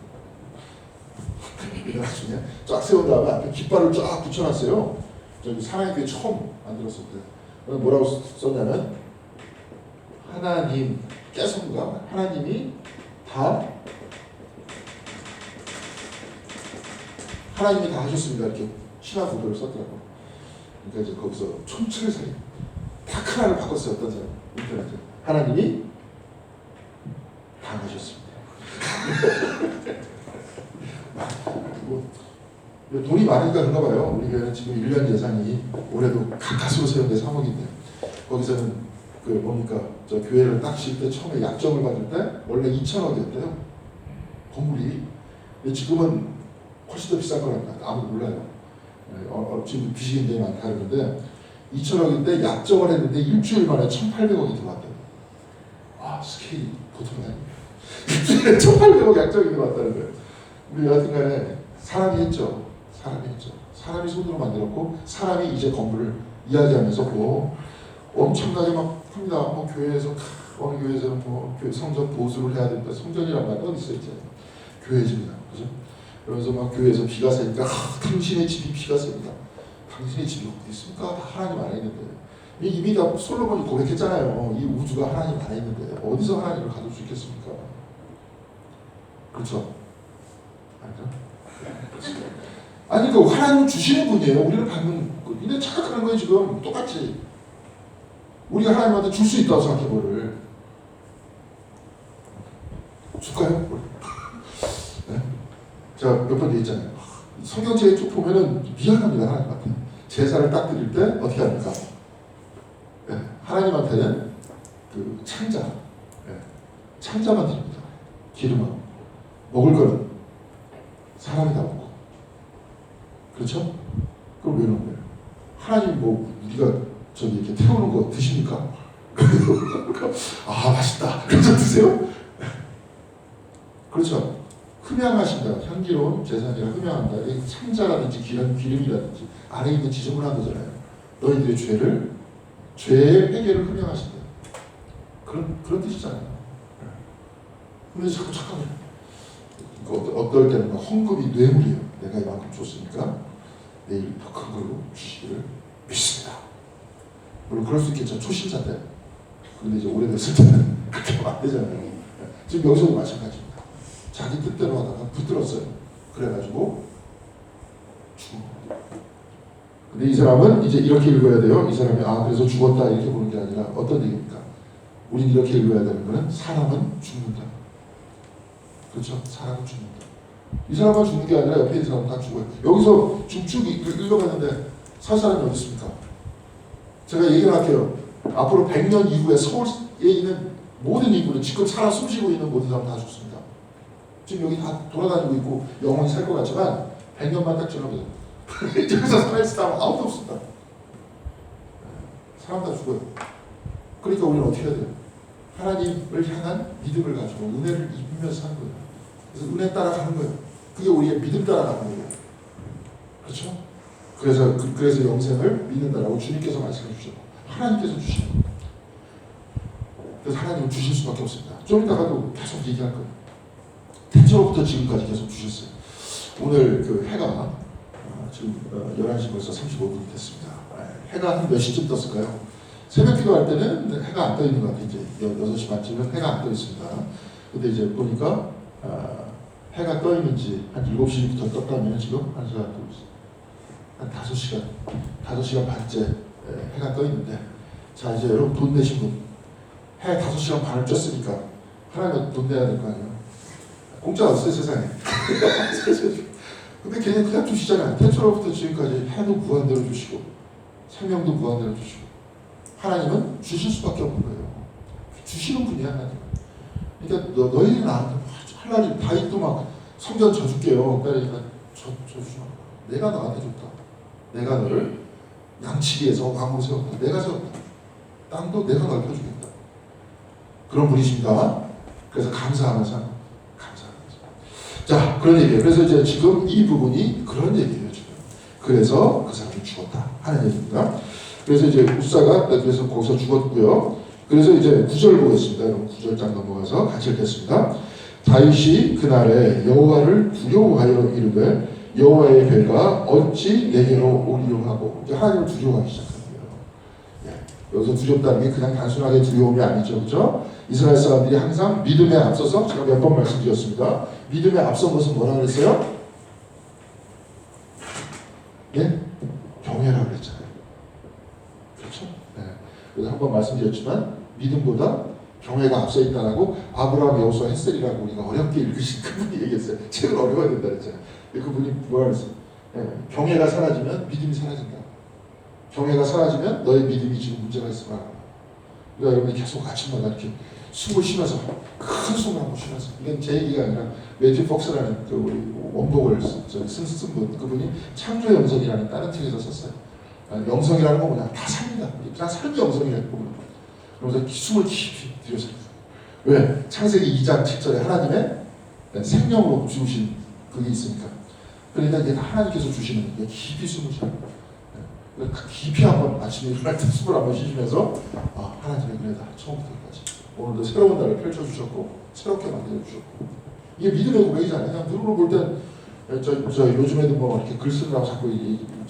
나중에 쫙 세운 다음에 앞에 깃발을 쫙 붙여놨어요. 저기 사랑의 교회 처음 만들었을 때 뭐라고 썼냐면 하나님께서인가 하나님이 다 하셨습니다. 이렇게 신화 구도를 썼더라고요. 그러니까 이제 거기서 촌철 살인 딱 하나를 바꿨어요. 어떤 사람 인터넷에 하나님이 당하셨습니다. 뭐, 돈이 많으니까 그런가 봐요. 우리 교회는 지금 1년 예산이 올해도 가까스로 세운데 3억인데 거기서는 그 뭡니까 저 교회를 딱 지을 때 처음에 약정을 받을 때 원래 2천억이었대요. 건물이. 근데 지금은 훨씬 더 비쌀 거랍니다. 아무도 몰라요. 지금 빚이 굉장히 많다 그러는데 2천억인데 약정을 했는데 일주일 만에 1,800억이 들어왔대요. 아, 스케일이 보통이 아니에요. 일주일에 1,800억 약정이 들어왔다는 거예요. 우리 여하튼간에 사람이 했죠. 사람이 손으로 만들었고 사람이 이제 건물을 이야기하면서 뭐 엄청나게 막 합니다. 뭐 교회에서 어느 교회에서는 뭐 교회 성전 보수를 해야 된다. 성전이란 말이 어디 있어 있잖아요. 교회 집이다, 그죠? 그러면서 막 교회에서 비가 새니까 당신의 집이 비가 셉니다. 당신의 집이 어디 있습니까? 다 하나님 안에 있는데 이미 다 솔로몬이 고백했잖아요. 이 우주가 하나님 안에 있는데 어디서 하나님을 가둘 수 있겠습니까? 그렇죠? 아니 그 하나님 주시는 분이에요. 우리를 받는 거. 근데 착각하는 거예요 지금. 똑같이 우리가 하나님한테 줄 수 있다고 생각해 뭐를 줄까요? 네? 제가 몇 번 얘기했잖아요. 성경책에 쭉 보면은 미안합니다 하나님한테. 제사를 딱 드릴 때 어떻게 합니까? 네. 하나님한테는 그 창자, 네. 창자만 드립니다. 기름하고 먹을 거는 사람이 다 먹고. 그렇죠? 그럼 왜 그런 거예요? 하나님 뭐 우리가 저기 이렇게 태우는 거 드십니까? 아 맛있다. 그래서 드세요? 그렇죠? 흠양하신다. 향기로운 제사니라 흠양한다. 이 창자라든지 기름이라든지 안에 있는 지저분한 거잖아요. 너희들의 죄의 회개를 흠양하신다. 그런 뜻이잖아요. 근데 자꾸 착각해요. 어떨 때는 헌금이 뇌물이에요. 내가 이만큼 줬으니까 내일 더 큰 걸로 주시기를 믿습니다. 물론 그럴 수 있겠죠. 초신자 때. 근데 이제 오래됐을 때는 그렇게 하면 안 되잖아요. 지금 여기서도 마찬가지입니다. 자기 뜻대로 하다가 붙들었어요. 그래가지고 죽은 겁니다. 근데 이 사람은 이제 이렇게 읽어야 돼요. 이 사람이 그래서 죽었다 이렇게 보는 게 아니라 어떤 얘기입니까? 우린 이렇게 읽어야 되는 거는 사람은 죽는다. 그렇죠? 사람은 죽는다. 이 사람만 죽는 게 아니라 옆에 있는 사람은 다 죽어요. 여기서 쭉 읽어봤는데 살 사람이 어디 있습니까? 제가 얘기를 할게요. 앞으로 100년 이후에 서울에 있는 모든 인구는 지금 살아 숨쉬고 있는 모든 사람 다 죽습니다. 지금 여기 다 돌아다니고 있고 영원히 살 것 같지만 100년만 딱 지나면 여기서 살아있을 때 아무도 없습니다. 사람 다 죽어요. 그러니까 우리는 어떻게 해야 돼요? 하나님을 향한 믿음을 가지고 은혜를 입으면서 사는 거예요. 그래서 은혜 따라가는 거예요. 그게 우리의 믿음 따라가는 거예요. 그렇죠? 그래서 영생을 믿는다라고 주님께서 말씀해 주셨고 하나님께서 주시는 거예요. 그래서 하나님은 주실 수밖에 없습니다. 좀 이따가도 계속 얘기할 거예요. 태초부터 지금까지 계속 주셨어요. 오늘 그 해가 지금 11시 벌써 35분이 됐습니다. 해가 한 몇 시쯤 떴을까요? 새벽 기도할 때는 해가 안 떠 있는 것 같아요. 이제 6시 반쯤은 해가 안 떠 있습니다. 근데 이제 보니까 해가 떠 있는지 한 7시부터 떴다면 지금 한 시간 한 5시간 반째 해가 떠 있는데 자 이제 여러분 돈 내신 분 해 5시간 반을 쬐으니까 하나님은 돈 내야 될 거 아니에요. 공짜 없어요 세상에. 근데 걔는 그냥 주시잖아요. 태초로부터 지금까지 해도 무한대로 주시고 생명도 무한대로 주시고 하나님은 주실 수밖에 없는 거예요. 주시는 분이야 하나님. 그러니까 너희는 나한테 하나님 다윗도 막 성전 져줄게요. 그러니까 져주나 내가 너한테 줬다. 내가 너를 양치기에서 왕으로 세웠다. 내가 세웠다. 땅도 내가 넓혀주겠다. 그런 분이십니다. 그래서 감사하면서 자, 그런 얘기예요. 그래서 이제 지금 이 부분이 그런 얘기예요, 지금. 그래서 그 사람이 죽었다 하는 얘기입니다. 그래서 이제 우사가 그래서 거기서 죽었고요. 그래서 이제 9절 보겠습니다. 여러분 9절장 넘어가서 같이 읽겠습니다. 다윗이 그날에 여호와를 두려워하여 이르되 여호와의 배가 어찌 내게로 오리요 하고 이제 하나님을 두려워하기 시작한 거예요. 여기서 두렵다는 게 그냥 단순하게 두려움이 아니죠, 그렇죠? 이스라엘 사람들이 항상 믿음에 앞서서 제가 몇 번 말씀드렸습니다. 믿음에 앞선 것은 뭐라 그랬어요? 예? 경외라고 그랬잖아요. 그렇죠? 네. 그래서 한 번 말씀드렸지만 믿음보다 경외가 앞서 있다라고 아브라함, 여호수아, 헷셀이라고 우리가 어렵게 읽으신 그분이 얘기했어요. 책을 어려워야 된다 그랬잖아요. 그분이 뭐라 그랬어요? 네. 경외가 사라지면 믿음이 사라진다. 경외가 사라지면 너의 믿음이 지금 문제가 있을 거야. 그러니까 여러분이 계속 아침마다 이렇게 숨을 쉬면서 큰 숨을 한번 쉬면서 이건 제 얘기가 아니라 매튜 폭스라는 그 우리 원복을 쓴 분 그분이 창조 영성이라는 다른 책에서 썼어요. 영성이라는 건 뭐냐 다 삽니다. 그냥 삶이 영성이라는 거구나. 그러면서 숨을 깊이 들여서 왜 창세기 2장 7절에 하나님의 생명으로 주신 그게 있으니까 그러니까 이게 다 하나님께서 주시는 게 깊이 숨을 쉬어요. 깊이 한번 아침에 일어날 때 숨을 한번 쉬시면서 하나님의 은혜다 처음부터 끝까지 오늘도 새로운 날을 펼쳐주셨고 새롭게 만들어주셨고 이게 믿음의 고백이잖아요. 그냥 눈으로 볼 땐 요즘 애들 뭐 이렇게 글 쓰느라고 자꾸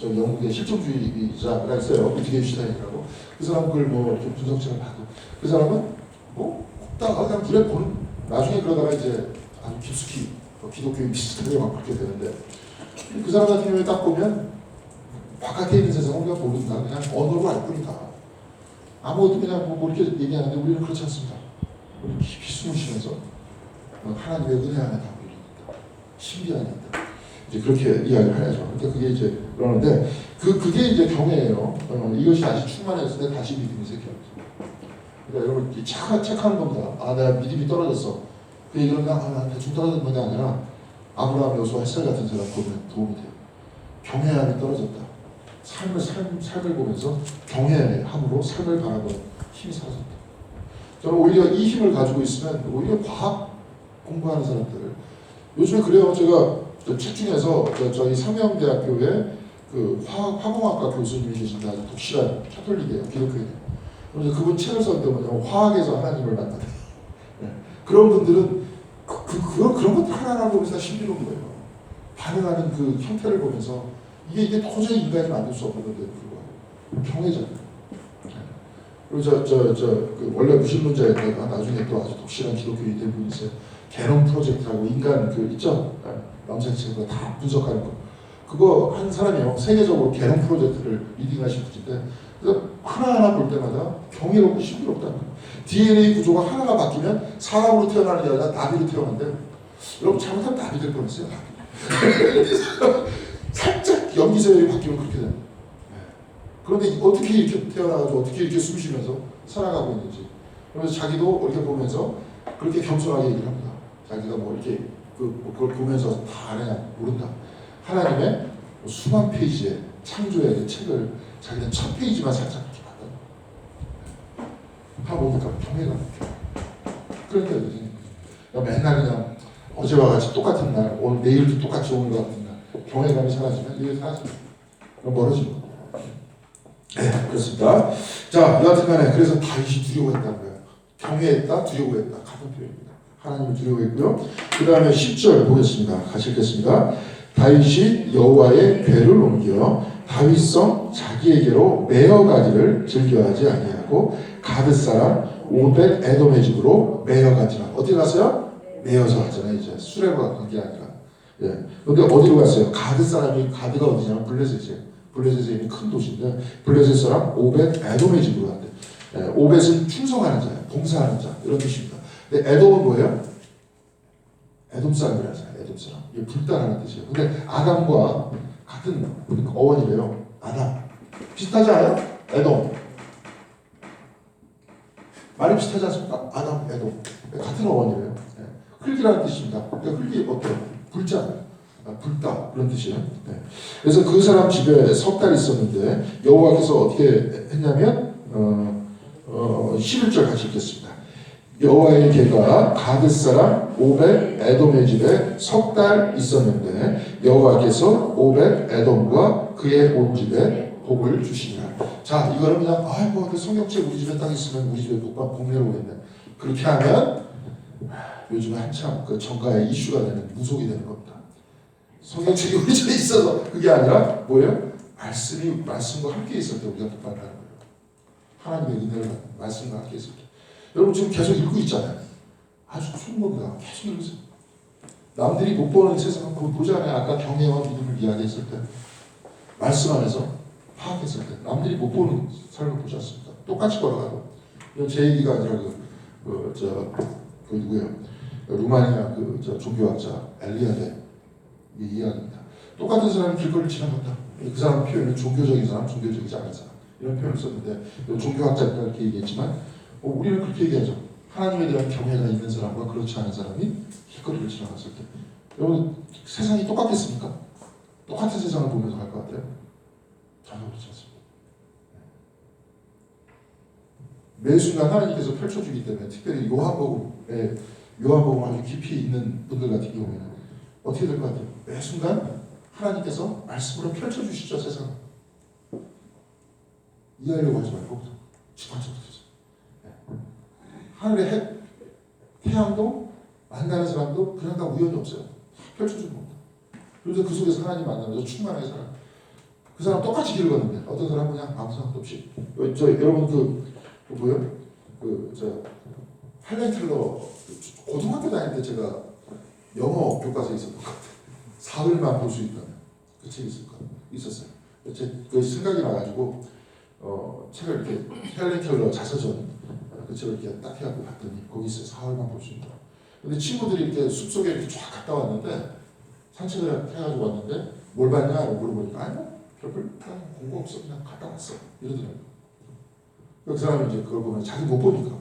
영국의 실존주의자가 있어요. 위트겐슈타인이라고 그 사람 글 뭐 이렇게 분석책을 봐도 그 사람은 뭐 곱다가 그냥 눈에 보는 나중에 그러다가 이제 아주 깊숙이 기독교에 비슷하게 막 그렇게 되는데 그 사람 같은 경우에 딱 보면 바깥에 있는 세상을 우리가 모른다. 그냥 언어로 알 뿐이다. 아무것도 그냥 뭐 이렇게 얘기하는데 우리는 그렇지 않습니다. 우리는 깊이 숨을 쉬면서 하나님의 은혜 안에 담고 있다. 신비 안에 있다. 이제 그렇게 이야기를 해야죠. 그러니까 그게 이제 그러는데 그게 이제 경외예요. 이것이 아직 충만했을 때 다시 믿음이 생겨요. 그러니까 여러분 체크하는 겁니다. 내가 믿음이 떨어졌어. 그 얘기는 그냥 대충 떨어진 건 아니라 아브라함, 여호수아, 헷셀 같은 사람 보면 도움이 돼요. 경외함이 떨어졌다. 삶을 보면서 경외함으로 삶을 바라보는 힘이 사라졌다. 저는 오히려 이 힘을 가지고 있으면 오히려 과학 공부하는 사람들 요즘에 그래요. 제가 책 중에서 저희 상명대학교에 그 화공학과 교수님이 계신데 아주 독실한 카톨릭이에요. 기독교인이에요. 그래서 그분 책을 썼는데 뭐냐면 화학에서 하나님을 만나는 그런 분들은 그런 것들 하나하나 보면서 신비로운 거예요. 반응하는 그 형태를 보면서 이게 도저히 인간이 만들 수 없는 건데 불구하고 경외잖아요. 그리고 그 원래 무신론자였다가 나중에 또 아주 독실한 기독교인이 된 분이 있어요. 게놈 프로젝트라고 인간 그 있죠? 남색체가 다 분석하는 거. 그거 한 사람이요. 세계적으로 게놈 프로젝트를 리딩하신 분인데 그래서 하나하나 볼 때마다 경이롭고 신비롭다는 거예요. DNA 구조가 하나가 바뀌면 사람으로 태어나는 게 아니라 나비로 태어났는데 여러분 잘못하면 나비 될 뻔했어요. 살짝 염기세열이 바뀌면 그렇게 됩니다. 그런데 어떻게 이렇게 태어나가지고 어떻게 이렇게 숨 쉬면서 살아가고 있는지 그러면서 자기도 이렇게 보면서 그렇게 겸손하게 얘기를 합니다. 자기가 뭐 이렇게 그걸 보면서 다 아느냐 모른다. 하나님의 수만 페이지의 창조의 책을 자기는 첫 페이지만 살짝 이렇게 봤다. 다 보니까 경외가 그런데 그지. 맨날 그냥 어제와 같이 똑같은 날, 오늘 내일도 똑같이 오는 것 같은 날, 경외감이 사라지면 이게 사라져. 멀어지는 거예요. 네, 그렇습니다. 자, 여하튼간에 그래서 다윗이 두려워했다는 거예요. 경외했다, 두려워했다 같은 표현입니다. 하나님을 두려워했고요. 그 다음에 10절 보겠습니다. 같이 읽겠습니다. 다윗이 여호와의 궤를 옮겨 다윗성 자기에게로 메어가기를 즐겨하지 아니하고 가드 사람 오벳 에돔의 집으로 메어가지라. 어디 갔어요? 메어서 하잖아요. 이제 수레로 간 게 아니라. 예. 근데 어디로 갔어요? 가드 사람이 가드가 어디냐면 블레셋이에요. 블레셋에 있는 큰 도시인데 블레셋 사람 오벳 에돔의 집으로 간대. 예. 오벳은 충성하는 자예요. 봉사하는 자 이런 뜻입니다. 근데 에돔은 뭐예요? 에돔 사람이라는 사람. 에돔 사람. 이게 불단하는 뜻이에요. 근데 아담과 같은 어원이래요. 아담. 비슷하지 않아요? 에돔. 말이 비슷하지 않습니까? 아담, 에돔. 같은 어원이래요. 네. 흙이라는 뜻입니다. 그러니까 흙이 어때요? 불잖아요. 불다 그런 뜻이에요. 네. 그래서 그 사람 집에 석 달 있었는데 여호와께서 어떻게 했냐면 11절 같이 읽겠습니다. 여호와의 궤가 가드 사람 오벳 에돔의 집에 석 달 있었는데 여호와께서 오벳 에돔과 그의 온 집에 복을 주시니라. 자, 이거는 그냥 아이고 그 성경책 우리 집에 딱 있으면 우리 집에 복 내려오겠네. 그렇게 하면 요즘에 한참 그 정가의 이슈가 되는 무속이 되는 겁니다. 성경책이 우리 집에 있어서 그게 아니라 뭐예요? 말씀과 함께 있을 때 우리가 복 받는다는 거예요. 하나님의 은혜를 말씀과 함께 있을 때. 여러분 지금 계속 읽고 있잖아요. 아주 좋은 겁니다. 계속 읽으세요. 남들이 못 보는 세상을 보잖아요. 아까 경외와 믿음을 이야기했을 때 말씀 안에서 파악했을 때 남들이 못 보는 삶을 보지 않습니까? 똑같이 걸어가고 이건 제 얘기가 아니라 그 누구예요? 루마니아 종교학자 엘리아데 이 이야기입니다. 똑같은 사람이 길거리를 지나간다. 그 사람 표현은 종교적인 사람, 종교적이지 않은 사람 이런 표현을 썼는데 종교학자니까 이렇게 얘기했지만 우리는 그렇게 얘기하죠. 하나님에 대한 경외가 있는 사람과 그렇지 않은 사람이 길거리를 지나갔을 때 여러분 세상이 똑같겠습니까? 똑같은 세상을 보면서 갈 것 같아요? 전혀 그렇지 않습니다. 매 순간 하나님께서 펼쳐주기 때문에 특별히 요한복음 아주 깊이 있는 분들 같은 경우에는 어떻게 될 것 같아요? 매 순간 하나님께서 말씀으로 펼쳐주시죠. 세상을 이해하려고 하지 말고 직관적으로 하늘의 태양도 만나는 사람도 그냥 다 우연이 없어요. 펼쳐주는 겁니다. 그래서 그 속에서 하나님 만나면서 충만하게 살아요. 그 사람 똑같이 길을 걷는데 어떤 사람은 그냥 아무 생각도 없이 여러분 뭐요? 헬렌 켈러 고등학교 다닐 때 제가 영어 교과서에 있었던 것 같아요. 사흘만 볼 수 있다는 그 책이 있었어요. 그 생각이 나가지고 책을 이렇게 헬렌 켈러 자서전 그 책을 이렇게 딱 해갖고 봤더니 거기 있어요. 사흘만 볼 수 있다. 근데 친구들이 이렇게 숲속에 이렇게 쫙 갔다 왔는데 산책을 해가지고 왔는데 뭘 봤냐 물어보니까 아니요 별별 공부 없어 그냥 갔다 왔어 이러더라고요. 그 사람이 이제 그걸 보면 자기 못 보니까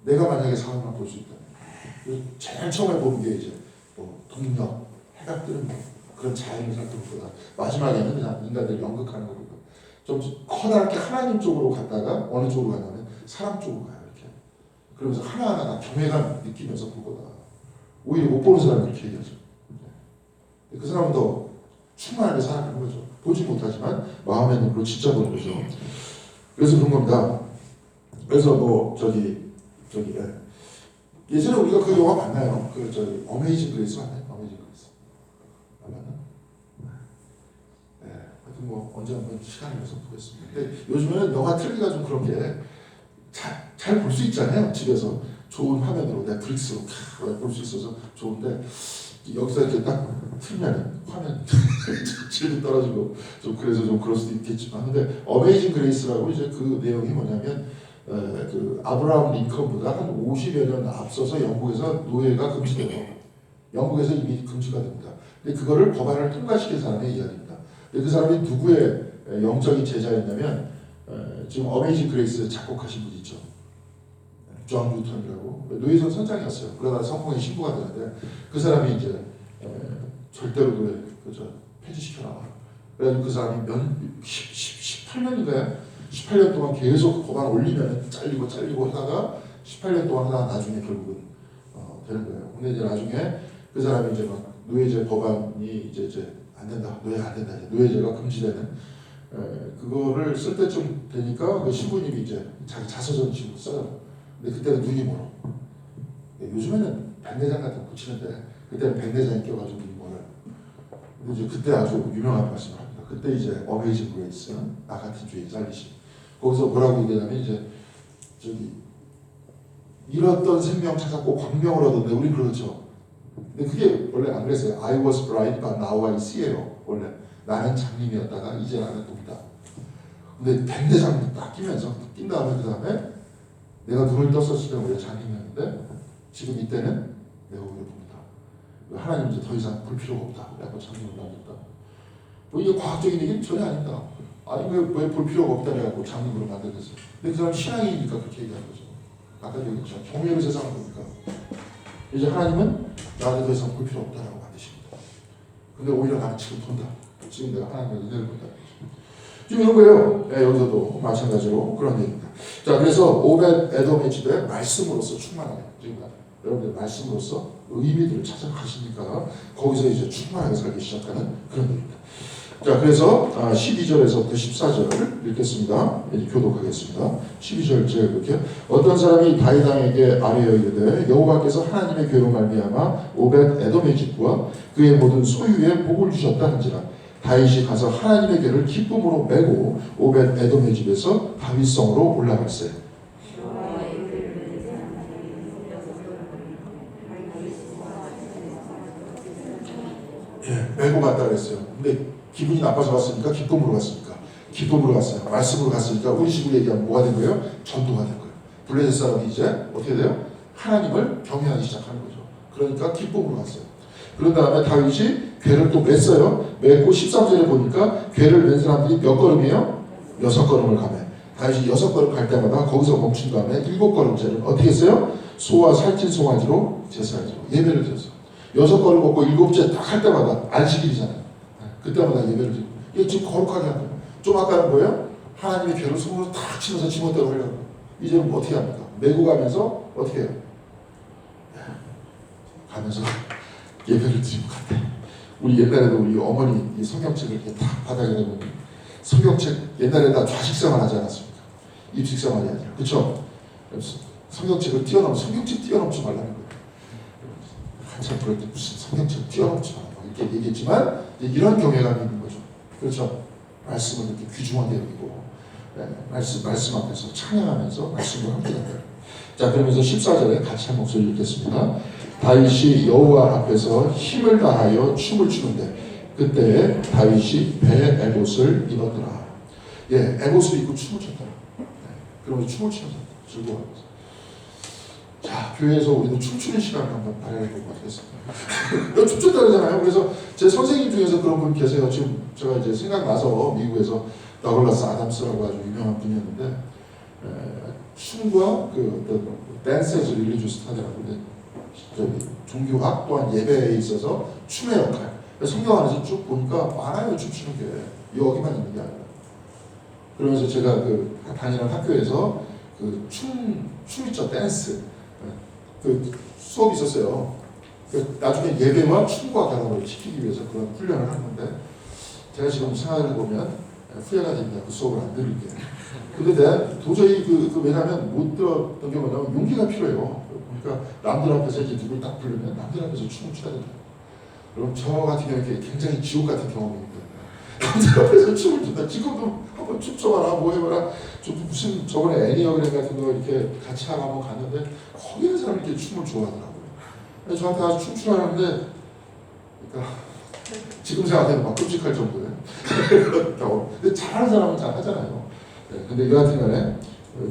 내가 만약에 사흘만 볼 수 있다. 제일 처음에 보는 게 이제 동력, 해가 뜨는 거 그런 자연을 살펴보다 마지막에는 그냥 인간들 연극하는 거 보고 좀 커다랗게 하나님 쪽으로 갔다가 어느 쪽으로 가냐면 사람 쪽으로 가요. 이렇게 그러면서 하나하나 다 경외감 느끼면서 보거나 오히려 못 보는 사람이 그렇게 얘기하죠. 그 사람은 더 충만하게 살아가는 거죠. 보지 못하지만 마음의 눈으로 진짜 보는 거죠. 그래서 그런 겁니다. 그래서 예전에 우리가 그 영화 봤나요? 어메이징 그레이스 봤나요? 어메이징 그레이스 안 봤나? 네, 하여튼 언제 한번 시간을 내서 보겠습니다. 근데 요즘에는 영화 틀기가 좀 그런 게 잘 볼 수 있잖아요. 집에서 좋은 화면으로 넷플릭스로 볼 수 있어서 좋은데 여기서 이렇게 딱 틀면 화면 질도 떨어지고 좀 그래서 좀 그럴 수도 있겠지만 근데 어메이징 그레이스라고 이제 그 내용이 뭐냐면 그 아브라함 링컨보다 한 50여 년 앞서서 영국에서 노예가 금지돼요. 영국에서 이미 금지가 됩니다. 근데 그거를 법안을 통과시킨 사람의 이야기입니다. 근데 그 사람이 누구의 영적인 제자였냐면 지금 어메이징 그레이스 작곡하신 분 있죠. 존 뉴턴이라고 노예전 선장이었어요. 그러다가 성공의 신부가 되는데 그 사람이 이제 절대로 노예 그저 폐지시켜라. 그래가지고 그 사람이 18년인가요? 18년 동안 계속 법안 올리면 잘리고 하다가 18년 동안 하다가 나중에 결국은 되는 거예요. 근데 이제 나중에 그 사람이 이제 막 노예제 법안이 이제 안 된다, 노예 안 된다, 노예제가 금지되는 그거를 쓸 때쯤 되니까 그 신부님이 이제 자기 자서전 지금 써요. 근데 그때는 눈이 멀어. 요즘에는 백내장 같은 거 붙이는데 그때는 백내장이 껴가지고 눈이 멀어요. 근데 이제 그때 아주 유명한 말씀을 합니다. 그때 이제 어메이징 그레이스, 나 같은 죄인 살리심. 거기서 뭐라고 얘기하냐면 이제 저기 잃었던 생명 찾았고 광명을 얻었는데 우리 그러죠. 근데 그게 원래 안 그랬어요. I was blind but now I see예요. 원래 나는 장님이었다가 이제 나는 봅니다. 근데 백내장 딱 끼면서 낀 다음에 그 다음에 내가 눈을 떴었을 때 원래 장님이었는데 지금 이때는 내가 오히려 봅니다. 하나님 이제 더 이상 볼 필요가 없다. 약간 장님을 남겼다. 뭐 이게 과학적인 얘기는 전혀 아닙니다. 아니 왜 볼 필요가 없다 해갖고 장님으로 만들었어요. 근데 그 사람 신앙이니까 그렇게 얘기하는 거죠. 아까 얘기했죠. 경외로 세상을 보니까 이제 하나님은 나한테 더 이상 볼 필요 없다라고 만드십니다. 근데 오히려 나는 지금 본다. 지금 내가 하나님의 은혜를 본다. 지금 이런 거예요. 네, 여기서도 마찬가지로 그런 얘기입니다. 자, 그래서 오벳 에돔의 집에 말씀으로서 충만하게 지금 여러분들 말씀으로서 의미들을 찾아가시니까 거기서 이제 충만하게 살기 시작하는 그런 얘기입니다. 자, 그래서 12절에서부터 14절을 읽겠습니다. 이제 교독하겠습니다. 12절 제가 이렇게 어떤 사람이 다윗왕에게 아뢰어 이르되 여호와께서 하나님의 괴로 말미암아 오벳 에돔의 집과 그의 모든 소유에 복을 주셨다 한지라 다윗이 가서 하나님의 괴를 기쁨으로 메고 오벳 에돔의 집에서 다윗성으로 올라갔어요. 예, 메고 갔다 그랬어요. 근데 기분이 나빠서 갔으니까 기쁨으로 갔으니까 기쁨으로 갔어요. 말씀으로 갔으니까 우리 식으로 얘기하면 뭐가 된 거예요? 전도가 된 거예요. 블레셋 사람이 이제 어떻게 돼요? 하나님을 경외하기 시작하는 거죠. 그러니까 기쁨으로 갔어요. 그런 다음에 다윗이 괴를 또 맸어요. 맸고 13절에 보니까 괴를 맨 사람들이 몇 걸음이에요? 6걸음을 가매. 다윗이 6걸음 갈 때마다 거기서 멈춘 다음에 7걸음째를 어떻게 했어요? 소와 살찐 송아지로 제사지로 예배를 드렸어요. 6걸음 걷고 7째 딱 할 때마다 안식일이잖아요. 그때마다 예배를 드리고 이게 지금 거룩하게 하는 거예요. 좀 아까는 뭐예요? 하나님의 괴를 손으로 탁 치면서 지멋대로 하려고. 이제는 뭐 어떻게 합니까? 메고 가면서 어떻게 해요? 가면서 예배를 드리고 간대. 우리 옛날에도 우리 어머니 이 성경책을 이렇게 탁 바닥에 내면 성경책 옛날에 다 좌식생활 하지 않았습니까? 입식생활이 아니라. 그렇죠? 성경책을 뛰어넘어 성경책 뛰어넘지 말라는 거예요. 한참 그럴 때 무슨 성경책 뛰어넘지 말라고 이렇게 얘기했지만 이런 경외감이 있는 거죠. 그렇죠? 말씀을 이렇게 귀중하게 여기고 말씀 앞에서 찬양하면서 말씀과 함께 한다. 자, 그러면서 14절에 같이 한 목소리 읽겠습니다. 다윗이 여호와 앞에서 힘을 다하여 춤을 추는데 그때 다윗이 배 에봇을 입었더라. 예, 에봇을 입고 춤을 췄더라. 그러면서 춤을 추면서 즐거워하면서. 자, 교회에서 우리도 춤추는 시간을 한번 마련해보면 어떻겠습니까? 춤췄다 그러잖아요. 그래서 제 선생님 중에서 그런 분 계세요. 지금 제가 이제 생각나서 미국에서 더글라스 아담스라고 아주 유명한 분이었는데 춤과 그 어떤 댄스에서 릴리주스 하더라고요. 종교학 또한 예배에 있어서 춤의 역할. 성경 안에서 쭉 보니까 많아요. 춤추는 게 여기만 있는 게 아니라. 그러면서 제가 그 다니는 학교에서 그 춤 있죠, 댄스. 그 수업이 있었어요. 나중에 예배와 춤과 결합을 시키기 위해서 그런 훈련을 하는 건데 제가 지금 생각을 해보면 후회가 됩니다. 그 수업을 안 들을 게. 근데 내가 도저히 왜냐면 못 들었던 게 뭐냐면 용기가 필요해요. 그러니까 남들 앞에서 이제 누굴 딱 부르면 남들 앞에서 춤을 춰야 된다. 그럼 저 같은 경우에 굉장히 지옥 같은 경험입니다. 남들 앞에서 춤을 춘다. 지금도 한번 춤춰봐라, 뭐 해봐라. 좀 무슨 저번에 애니어그램 같은 거 이렇게 같이 하고 한번 갔는데 거기 있는 사람이 이렇게 춤을 좋아하더라고요. 저한테 아주 춤추라는데, 그러니까 지금 생각해도 막 끔찍할 정도예요. 근데 잘하는 사람은 잘 하잖아요. 네, 근데 여하튼간에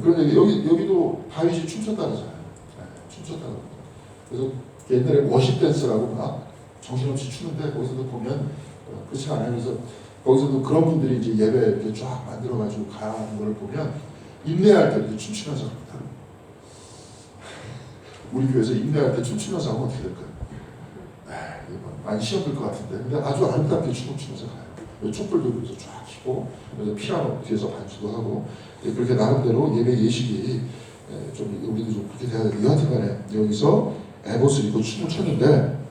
그런 얘기 여기도 다윗이 춤췄다 그러잖아요. 네, 춤췄다 그럽니다. 그래서 옛날에 워십 댄스라고 막 정신없이 추는데 거기서도 보면 그렇지 않아요. 그래서 거기서도 그런 분들이 이제 예배 이렇게 쫙 만들어가지고 가는 거를 보면 인내할 때 이렇게 춤추면서 갑니다. 우리 교회에서 인내할 때 춤추면서 하면 어떻게 될까요? 에이, 많이 시험 들 것 같은데. 근데 아주 아름답게 춤을 추면서 가요. 촛불 들고 쫙 켜고, 그래서 피아노 뒤에서 반주도 하고, 그렇게 나름대로 예배 예식이 좀 우리도 좀 그렇게 돼야 되는데, 여하튼간에 여기서 에봇을 입고 춤을 췄는데,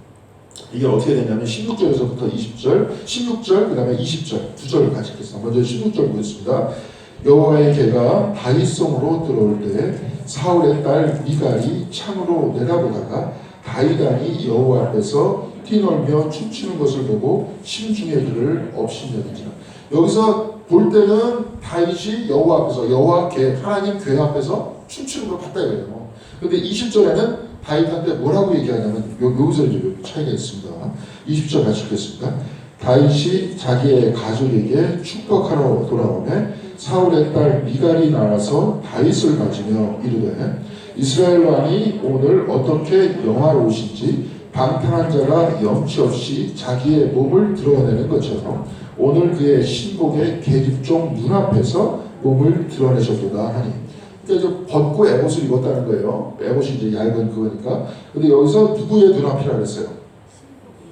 이게 어떻게 되냐면 16절에서부터 20절, 16절 그 다음에 20절 두 절을 같이 읽겠습니다. 먼저 16절 보겠습니다. 여호와의 개가 다윗성으로 들어올 때 사울의 딸 미갈이 창으로 내다보다가 다윗왕이 여호와 앞에서 뛰놀며 춤추는 것을 보고 심중에 그를 업신여기지라. 여기서 볼 때는 다윗이 여호와 앞에서 여호와 개 하나님 궤 앞에서 춤추는 걸 봤다 이거예요. 근데 20절에는 다윗한테 뭐라고 얘기하냐면 여기서 이제 차이가 있습니다. 20절 같이 읽겠습니다. 다윗이 자기의 가족에게 축복하러 돌아오매 사울의 딸 미갈이 나와서 다윗을 맞으며 이르되 이스라엘 왕이 오늘 어떻게 영화로우신지 방탕한 자가 염치 없이 자기의 몸을 드러내는 것처럼 오늘 그의 신복의 계집종 눈앞에서 몸을 드러내셨도다 하니. 그러니까 벗고 에봇을 입었다는 거예요. 에봇이 이제 얇은 그거니까. 근데 여기서 누구의 눈앞이라 그랬어요?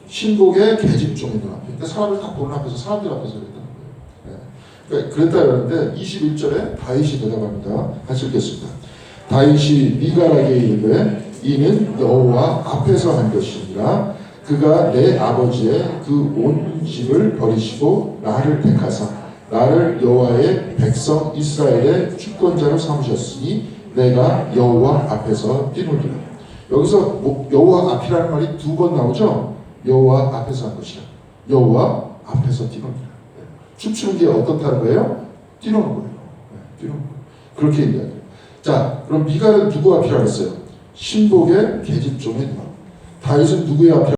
신복의 계집종의 눈앞. 그러니까 사람을 딱 보는 앞에서 사람들 앞에서 그랬다는 거예요. 그러니까 그랬다 그러는데 21절에 다윗이 대답합니다. 같이 읽겠습니다. 다윗이 미갈에게 이르되 이는 여호와 앞에서 한 것이니라. 그가 내 아버지의 그 온 집을 버리시고 나를 택하사 나를 여호와의 백성 이스라엘의 주권자로 삼으셨으니 내가 여호와 앞에서 뛰놀리라. 여기서 여호와 앞이라는 말이 두 번 나오죠. 여호와 앞에서 한 것이라. 여호와 앞에서 뛰놀리라. 춤추는 게 어떻다는 거예요? 뛰노는 거예요. 뛰노는 거예요. 그렇게 얘기하죠. 자, 그럼 미갈은 누구 앞이라고 했어요? 신복의 계집종의 누나. 다윗은 누구의 앞이라고